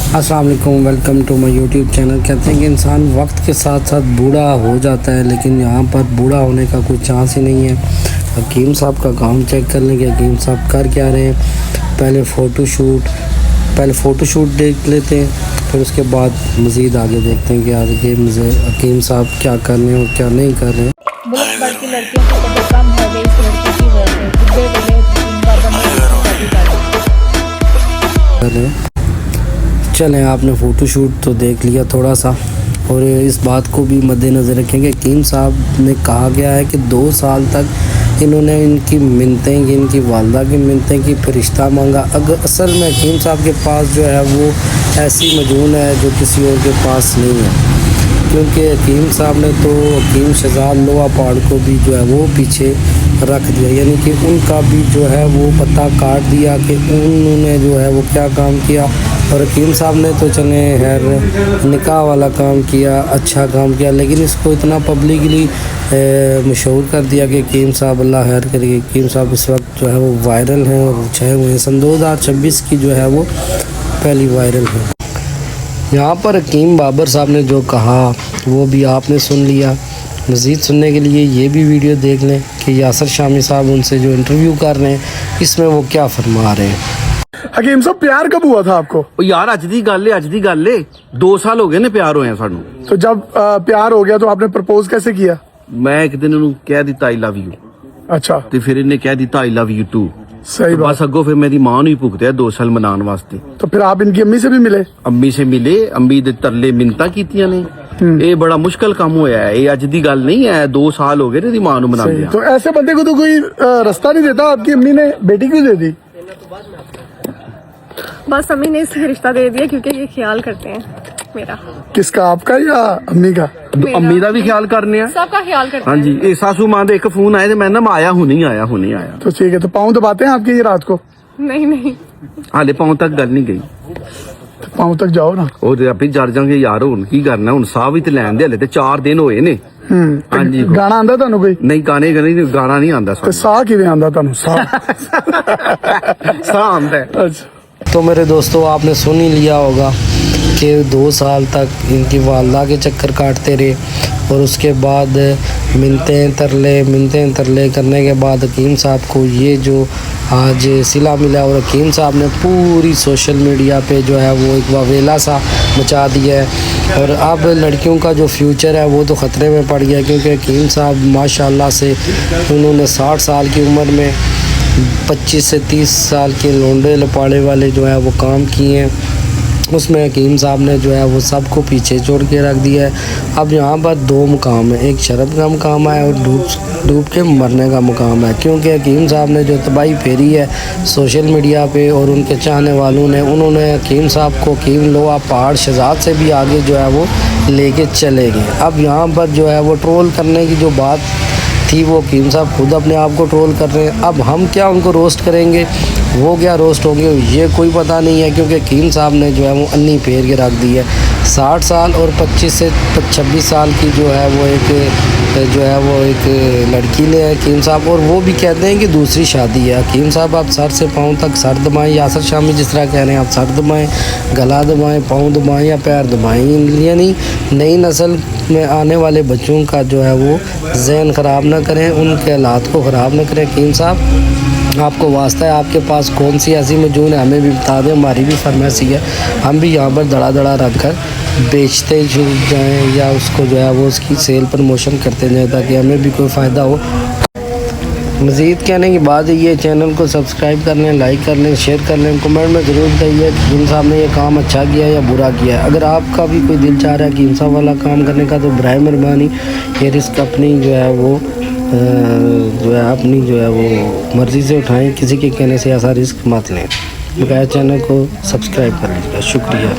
अस्सलाम वालेकुम, welcome to my YouTube channel. कहते हैं कि इंसान वक्त के साथ साथ बूढ़ा हो जाता है, लेकिन यहाँ पर बूढ़ा होने का कोई चांस ही नहीं है। हकीम साहब का काम चेक कर लेंगे, हकीम साहब कर क्या रहे हैं। पहले फ़ोटोशूट देख लेते हैं, फिर उसके बाद मज़ीद आगे देखते हैं कि आगे मुझे हकीम साहब क्या कर रहे हैं और क्या नहीं कर रहे हैं। मुल्क भर की लड़कियों की कदर कम हो गई इस लड़की की वजह से। बुढ़े बड़े चलें, आपने फ़ोटोशूट तो देख लिया थोड़ा सा, और इस बात को भी मद्देनज़र रखें कि हकीम साहब ने कहा गया है कि 2 साल तक इन्होंने इनकी मिन्नतें की, इनकी वालदा की मिन्नतें की, फिर रिश्ता मांगा। अगर असल में हकीम साहब के पास जो है वो ऐसी मजून है जो किसी और के पास नहीं है, क्योंकि हकीम साहब ने तो हकीम शहजाद लोहा पहाड़ को भी जो है वो पीछे रख दिया, यानी कि उनका भी जो है वो पता काट दिया कि उन्होंने जो है वो क्या काम किया। और हकीम साहब ने तो चले खैर निकाह वाला काम किया, अच्छा काम किया, लेकिन इसको इतना पब्लिकली मशहूर कर दिया कि हकीम साहब अल्लाह खैर करेगी। हकीम साहब इस वक्त जो है वो वायरल हैं और छाए हुए हैं। सन 2026 की जो है वो पहली वायरल है। यहाँ पर हकीम बाबर साहब ने जो कहा वो भी आपने सुन लिया। मज़ीद सुनने के लिए ये भी वीडियो देख लें कि यासर शामी साहब उनसे जो इंटरव्यू कर रहे हैं इसमें वो क्या फरमा रहे हैं। हकीम साहब, प्यार कब हुआ था आपको? ਉਹ ਯਾਰ ਅੱਜ ਦੀ ਗੱਲ ਏ 2 ਸਾਲ ਹੋ ਗਏ ਨੇ ਪਿਆਰ ਹੋਇਆ ਸਾਨੂੰ। तो जब प्यार हो गया तो आपने प्रपोज कैसे किया? ਮੈਂ ਇੱਕ ਦਿਨ ਉਹਨੂੰ ਕਹਿ ਦਿੱਤਾ ਆਈ ਲਵ ਯੂ, अच्छा, ਤੇ ਫਿਰ ਇਹਨੇ ਕਹਿ ਦਿੱਤਾ ਆਈ ਲਵ ਯੂ ਟੂ। सही बात। ਬਸ ਅੱਗੋਂ ਫਿਰ ਮੇਰੀ ਮਾਂ ਨੂੰ ਹੀ ਭੁਗਤਿਆ 2 ਸਾਲ ਮਨਾਉਣ ਵਾਸਤੇ। तो फिर आप इनकी अम्मी से भी मिले? ਅੰਮੀ ਸੇ ਮਿਲੇ, ਅੰਮੀ ਦੇ ਤਰਲੇ ਮਿੰਨਤਾਂ ਕੀਤੀਆਂ ਨੇ। ਇਹ ਬੜਾ ਮੁਸ਼ਕਲ ਕੰਮ ਹੋਇਆ ਹੈ, ਇਹ ਅੱਜ ਦੀ ਗੱਲ ਨਹੀਂ ਹੈ। 2 ਸਾਲ ਹੋ ਗਏ ਨੇ ਇਹਦੀ ਮਾਂ ਨੂੰ सही। ਮਨਾਉਂਦਿਆਂ। तो ऐसे बंदे को तो कोई रास्ता नहीं देता, आपकी अम्मी ने बेटी क्यों दे दी? बस अम्मी ने इसलिए रिश्ता दे दिया क्योंकि ये ख्याल करते हैं मेरा, किसका, आपका या अम्मी का? ਅੰਮੀ ਦਾ ਵੀ ਖਿਆਲ ਕਰਨੇ ਆ। सबका ख्याल करते हैं। ਹਾਂਜੀ, ਇਹ ਸਾਸੂ ਮਾਂ ਦੇ ਇੱਕ ਫੋਨ ਆਏ ਤੇ ਮੈਂ ਨਾ ਆਇਆ ਹੁਣੀ ਆਇਆ। तो ठीक है, तो पाँव दबाते हैं आपके ये रात को? नहीं नहीं, ਹਾਲੇ ਪਾਉਂ ਤੱਕ ਗੱਲ ਨਹੀਂ ਗਈ। तो पाँव तक जाओ ना। ਉਹ ਤੇ ਆਪੇ ਜਰ ਜਾਂਗੇ ਯਾਰ, ਹੁਣ ਕੀ ਕਰਨਾ, ਹੁਣ ਸਾਹ ਵੀ ਤੇ ਲੈਣ ਦੇ, ਹਲੇ ਤੇ 4 ਦਿਨ ਹੋਏ ਨੇ। हाँ जी। गाना आंदा ਤੁਹਾਨੂੰ कोई? ਨਹੀਂ ਗਾਣੇ ਨਹੀਂ ਆਂਦਾ तो साह किवें आंदा ਤੁਹਾਨੂੰ? साह ਸਾਹ ਆਂਦਾ ਹੈ। अच्छा, तो मेरे दोस्तों, आपने सुन ही लिया होगा कि 2 साल तक इनकी वालदा के चक्कर काटते रहे, और उसके बाद मिलते तरले करने के बाद हकीम साहब को ये जो आज सिला मिला, और हकीम साहब ने पूरी सोशल मीडिया पे जो है वो एक वावेला सा मचा दिया है। और अब लड़कियों का जो फ्यूचर है वो तो ख़तरे में पड़ गया, क्योंकि हकीम साहब माशाल्लाह से उन्होंने 60 साल की उम्र में 25 से 30 साल के लोंडे लपाड़े वाले जो है वो काम किए हैं। उसमें हकीम साहब ने जो है वो सबको पीछे छोड़ के रख दिया है। अब यहाँ पर 2 मुकाम है, एक शरब का मुकाम है और डूब के मरने का मुकाम है, क्योंकि हकीम साहब ने जो तबाही फेरी है सोशल मीडिया पे और उनके चाहने वालों ने, उन्होंने हकीम साहब को हकीम लोहा पहाड़ शहजाद से भी आगे जो है वो लेके चले गए। अब यहाँ पर जो है वो ट्रोल करने की जो बात थी वो हकीम साहब खुद अपने आप को ट्रोल कर रहे हैं। अब हम क्या उनको रोस्ट करेंगे, वो क्या रोस्ट होंगे, ये कोई पता नहीं है, क्योंकि हकीम साहब ने जो है वो अन्नी फेर के रख दी है। 60 साल और 25 से 26 साल की जो है वो एक लड़की ले है हकीम साहब, और वो भी कहते हैं कि दूसरी शादी है। हकीम साहब आप सर से पाँव तक सर दबाएं, यासर शामी जिस तरह कह रहे हैं आप सर दबाएं, गला दबाएं, पाँव दबाएं या पैर दबाएं, यानी नई नस्ल में आने वाले बच्चों का जो है वो जहन ख़राब ना करें, उनके हालात को ख़राब ना करें। हकीम साहब आपको वास्ता है, आपके पास कौन सी ऐसी मजून है हमें भी बता दें, हमारी भी फरमाइशी है, हम भी यहाँ पर दड़ा रख कर बेचते जाएँ या उसको जो है वो उसकी सेल प्रमोशन करते जाएँ, ताकि हमें भी कोई फ़ायदा हो। मज़ीद कहने की बात है, ये चैनल को सब्सक्राइब कर लें, लाइक कर लें, शेयर कर लें, कमेंट में ज़रूर बताइए कि हकीम साहब ने ये काम अच्छा किया या बुरा किया है। अगर आपका भी कोई दिल चाह रहा है हकीम साहब वाला काम करने का, तो बराए मेहरबानी ये रिस्क अपनी जो है वो अपनी जो है वो मर्ज़ी से उठाएं, किसी के कहने से ऐसा रिस्क मत लें। बकाया चैनल को सब्सक्राइब कर लीजिएगा। शुक्रिया।